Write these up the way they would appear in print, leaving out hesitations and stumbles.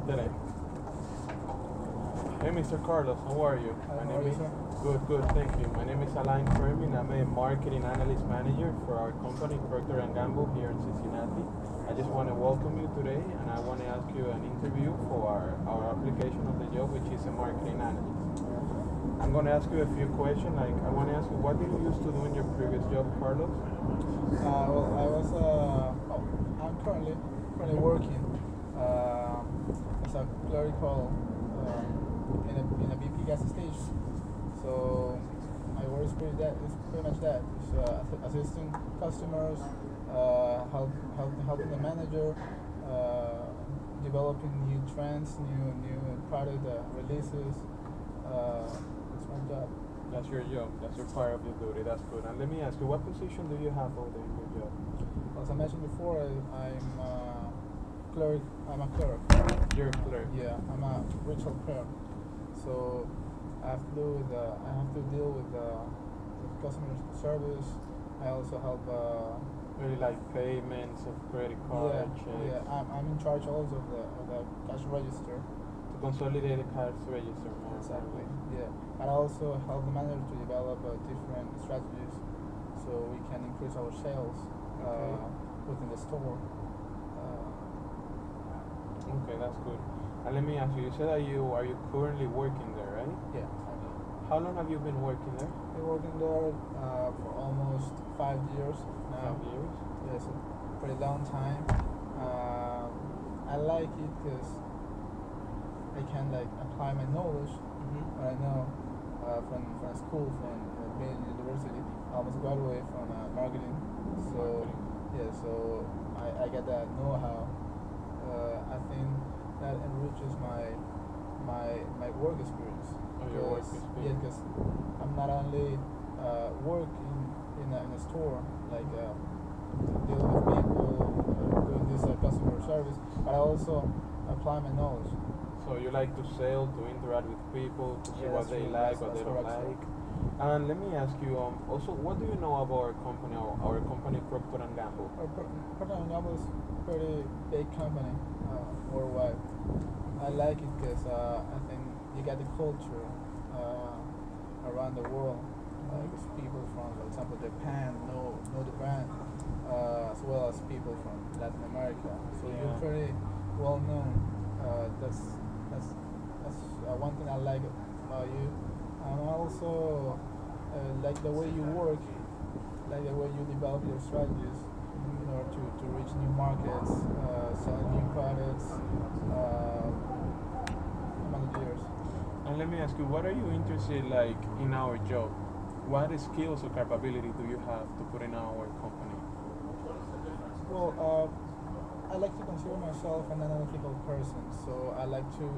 today? Hey, Mr. Carlos, how are you? Hi, My how are name you, is sir? good, thank you. My name is Fermin. I'm a marketing analyst manager for our company, Procter and Gamble, here in Cincinnati. I just want to welcome you today, and I want to ask you an interview for our application of the job, which is a marketing analyst. I'm going to ask you a few questions. Like, I want to ask you, what did you used to do in your previous job, Carlos? I'm currently working as a clerical in a BP gas station. So my work is pretty much that. It's assisting customers, helping the manager, developing new trends, new product releases. It's my job. That's your job. That's your part of your duty. That's good. And let me ask you, what position do you have over there in your job? As I mentioned before, I'm clerk. I'm a clerk. You're a clerk. Yeah, I'm a retail clerk. So I have to deal with customer service. I also help. Really like payments of credit card checks. Yeah. I'm in charge also of the cash register. To consolidate the cash register more. Exactly. Yeah. And I also help the manager to develop different strategies so we can increase our sales within the store. Okay, that's good. And let me ask you, you said that you currently working there, right? Yeah. How long have you been working there? I've been working there for almost 5 years now. 5 years? Yeah, it's a pretty long time. I like it because I can like apply my knowledge. What I know from school, from being in university. I almost graduated from marketing. So yeah, so I get that know-how. I think that enriches my work experience. Oh, your work experience. Yeah, because I'm not only working in a store, like dealing with people, doing this customer service, but I also apply my knowledge. So you like to sell, to interact with people, to see what they like, what they don't like. And let me ask you, also, what do you know about our company Procter and Gamble? Procter and Gamble is a pretty big company worldwide. I like it because I think you get the culture around the world. Because people from, for example, Japan know the brand, as well as people from Latin America. So you're pretty well known. That's one thing I like about you. And I also like the way you work, like the way you develop your strategies in order to reach new markets, selling new products among the years. And let me ask you, what are you interested like in our job? What skills or capability do you have to put in our company? Well, I like to consider myself an analytical person, so I like to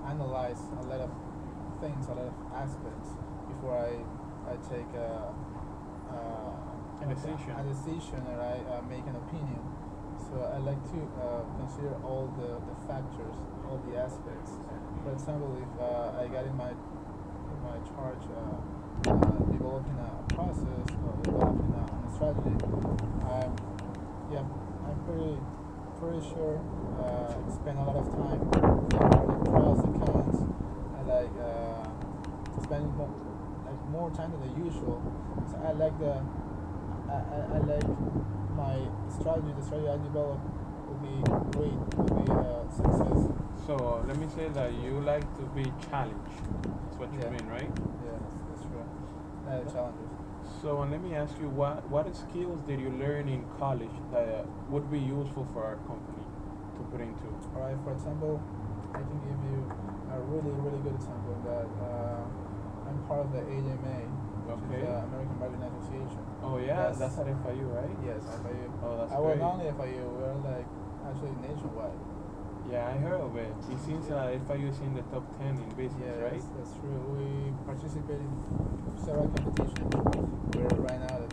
analyze a lot of things, a lot of aspects before I take a decision or I make an opinion. So I like to consider all the factors, all the aspects. For example, if I got in my charge developing a process or developing a strategy, I'm pretty sure spend a lot of time on the pros and cons. I like spending more time than the usual. So I like my strategy. The strategy I develop will be great, will be success. So let me say that you like to be challenged. That's what you mean, right? Yeah, that's true. Challenges. So let me ask you, what skills did you learn in college that would be useful for our company to put into? Alright, for example, I can give you a really good example that I'm part of the AMA, which is the American Marketing Association. Oh yeah, that's at FIU, right? Yes, FIU. Oh, that's I great. was not only FIU, we're like actually nationwide. Yeah, I heard of it. It seems FIU is in the top 10 in business, right? That's true. We participate in several competitions. We're right now the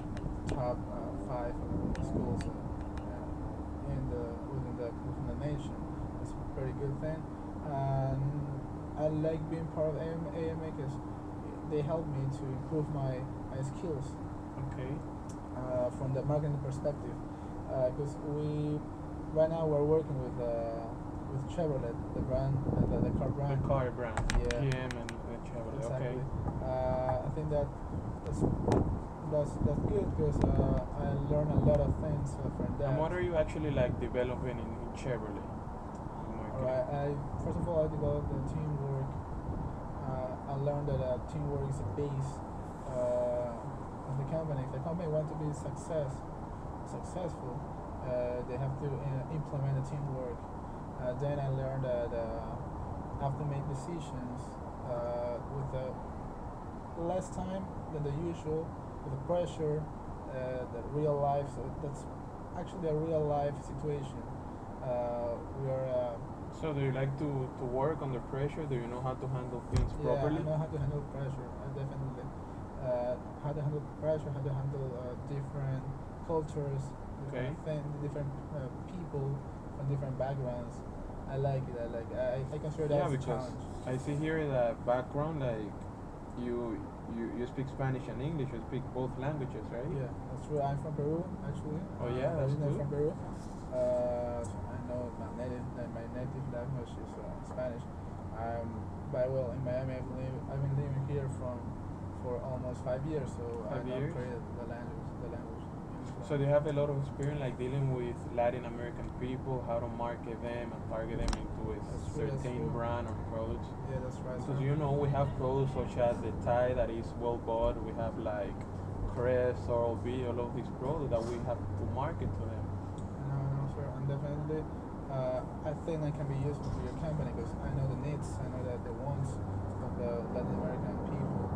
top 5 schools within the nation. It's a pretty good thing. And I like being part of AMA because they help me to improve my skills. Okay. From the marketing perspective, because right now we're working with with Chevrolet, the brand, the car brand. The car brand, Yeah. GM and Chevrolet. Exactly. Okay. I think that's that's good because I learned a lot of things from that. And what are you actually like developing in Chevrolet? Alright, first of all I developed the teamwork. I learned that teamwork is a base of the company. If the company wants to be successful, they have to implement the teamwork. Then I learned that I have to make decisions with less time than the usual, with the pressure, the real life. So that's actually a real life situation. We are. So do you like to work under pressure? Do you know how to handle things properly? Yeah, I know how to handle pressure. Definitely. How to handle pressure, how to handle different cultures, Okay. different people from different backgrounds. I like it. I consider that Yeah, as a because challenge. I see here that background like you speak Spanish and English. You speak both languages, right? Yeah, that's true. I'm from Peru, actually. Oh yeah, that's originally good. from Peru. I know my native language is Spanish. But well, in Miami, I've been living here for almost 5 years, so I 5 know years? pretty the language. So do you have a lot of experience like dealing with Latin American people, how to market them and target them into a That's true, that's certain true. brand or products? Yeah, that's right. Because sir. you know we have products such as the tie that is well bought. We have like Crest, Oral B, all of these products that we have to market to them. No, sir, and definitely, I think that can be useful for your company because I know the needs, I know that the wants of the Latin American people.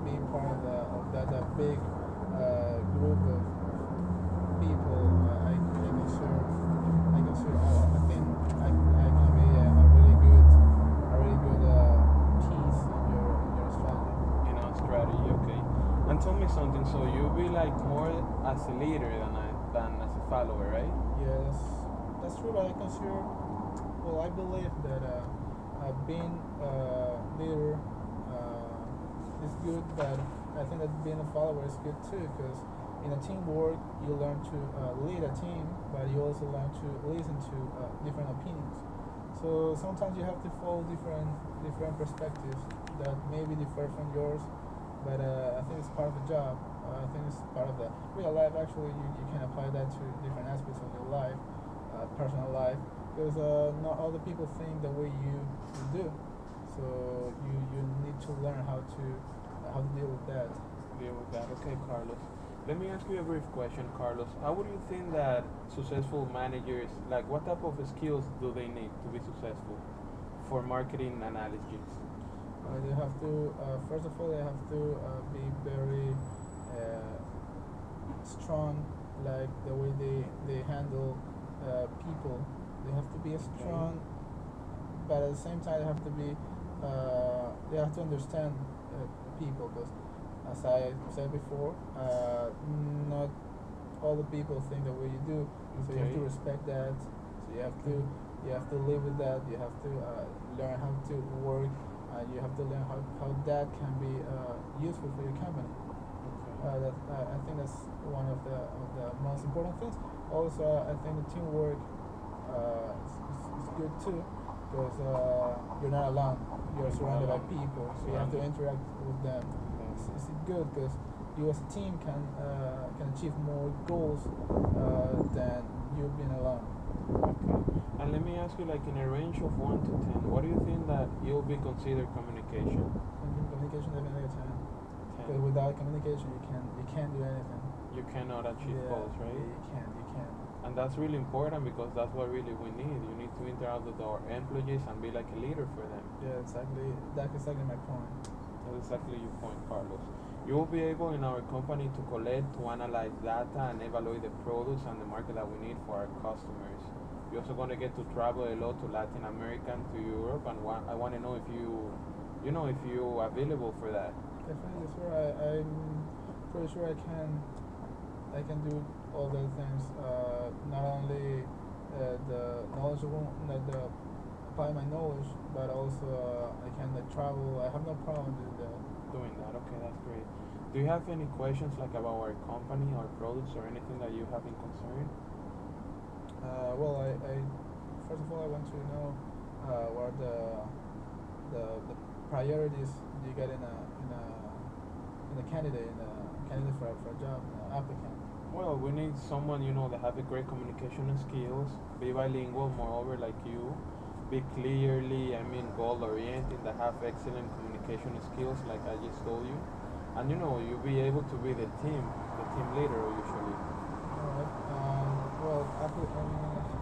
Being part of that big group of people, I consider, I think I can be a really good piece in your strategy. In our strategy, okay. And tell me something. So you be like more as a leader than as a follower, right? Yes, that's true. But I consider, well, I believe that being a leader is good, but I think that being a follower is good too, because in a teamwork you learn to lead a team, but you also learn to listen to different opinions. So sometimes you have to follow different perspectives that maybe differ from yours, but I think it's part of the job. I think it's part of the real life. Actually, you can apply that to different aspects of your life, personal life, because not all the people think the way you do. So you need to learn how to deal with that. Deal with that. Okay, Carlos. Let me ask you a brief question, Carlos. How would you think that successful managers, like what type of skills do they need to be successful for marketing analysis? They have to first of all they have to be very strong, like the way they handle people. They have to be strong, but at the same time they have to understand people, because as I said before, not all the people think the way you do, so you have to respect that. So you have to live with that. You have to learn how to work. You have to learn how that can be useful for your company. I think that's one of the most important things. Also, I think the teamwork is good too, because you're not alone. You're surrounded by people, so you have to interact with them. It's good because you as a team can achieve more goals than you being alone. Okay. And let me ask you, like in a range of 1 to 10, what do you think that you'll be considered communication? Communication definitely a 10. 10. Because without communication, you can't do anything. You cannot achieve goals, right? Yeah, you can't. And that's really important because that's what really we need. You need to interact with our employees and be like a leader for them. Yeah, exactly. That's exactly my point. That's exactly your point, Carlos. You will be able in our company to collect, to analyze data and evaluate the products and the market that we need for our customers. You're also going to get to travel a lot to Latin America and to Europe, and I want to know if you know, if you're available for that. Definitely, sir. I'm pretty sure I can do all those things. Not only the knowledge, not the apply my knowledge, but also I can travel. I have no problem doing that. Doing that, okay, that's great. Do you have any questions like about our company, our products, or anything that you have in concern? Well, I first of all, I want to know what the priorities you get in a candidate for a job, applicant. Well, we need someone, that have a great communication skills, be bilingual, moreover, like you, be clearly, goal oriented, that have excellent communication skills, like I just told you, and you'll be able to be the team leader usually. Alright. Well, after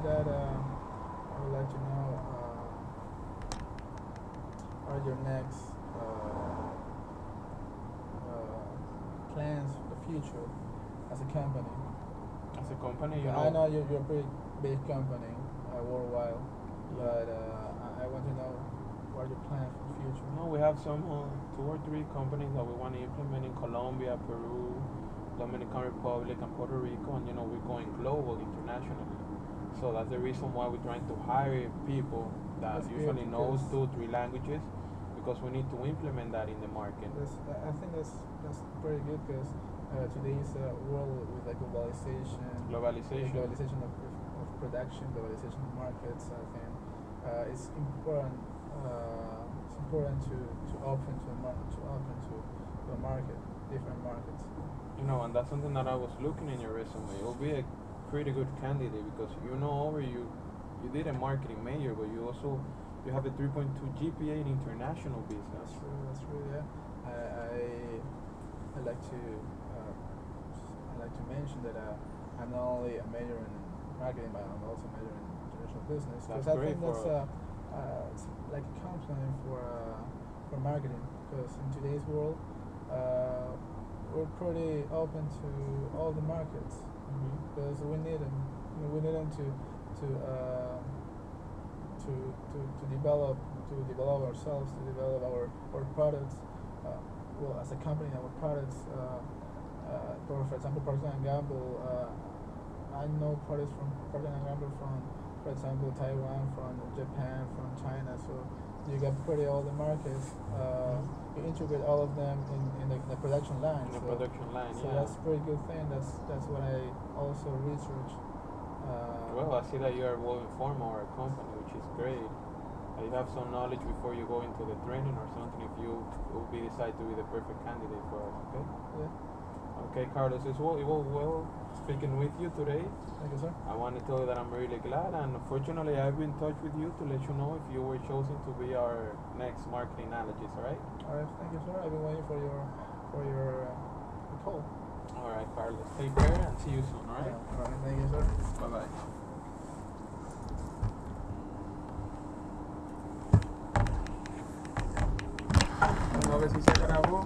that, I would like to know what are your next plans for the future as a company. As a company, I know you're a pretty big company worldwide, Yeah. but I want to know what are your plans for the future. No, we have some 2 or 3 companies that we want to implement in Colombia, Peru, Dominican Republic, and Puerto Rico, and we're going global internationally. So that's the reason why we're trying to hire people that That's usually good, knows because 2 or 3 languages, because we need to implement that in the market. I think that's pretty good because today's world with like globalization, Globalization. globalization of production, globalization of markets. I think it's important. It's important to open to a market, different markets. And that's something that I was looking in your resume. You'll be a pretty good candidate because you did a marketing major, but you have a 3.2 GPA in international business. That's true. Yeah. I like to mention that I'm not only a major in marketing, but I'm also a major in international business. That's I great think for it's like a complement for marketing. Because in today's world, we're pretty open to all the markets because we need them. We need them to develop ourselves, to develop our products. Well, as a company, our products. For example, Procter and Gamble. I know products from Procter and Gamble from, for example, Taiwan, from Japan, from China. So you get pretty all the markets. You integrate all of them in the production line. In the production line, So yeah. that's a pretty good thing. That's what I also research. Well, I see that you are well informed on our company, which is great. You have some knowledge before you go into the training or something if you will decide to be the perfect candidate for us, okay? Yeah. Okay, Carlos, it was well speaking with you today. Thank you, sir. I want to tell you that I'm really glad, and fortunately I've been in touch with you to let you know if you were chosen to be our next marketing analyst, alright? Alright, thank you, sir. I've been waiting for your call. Alright, Carlos, take care and see you soon, alright? Alright, thank you, sir. Bye-bye. Vamos a ver si se grabó.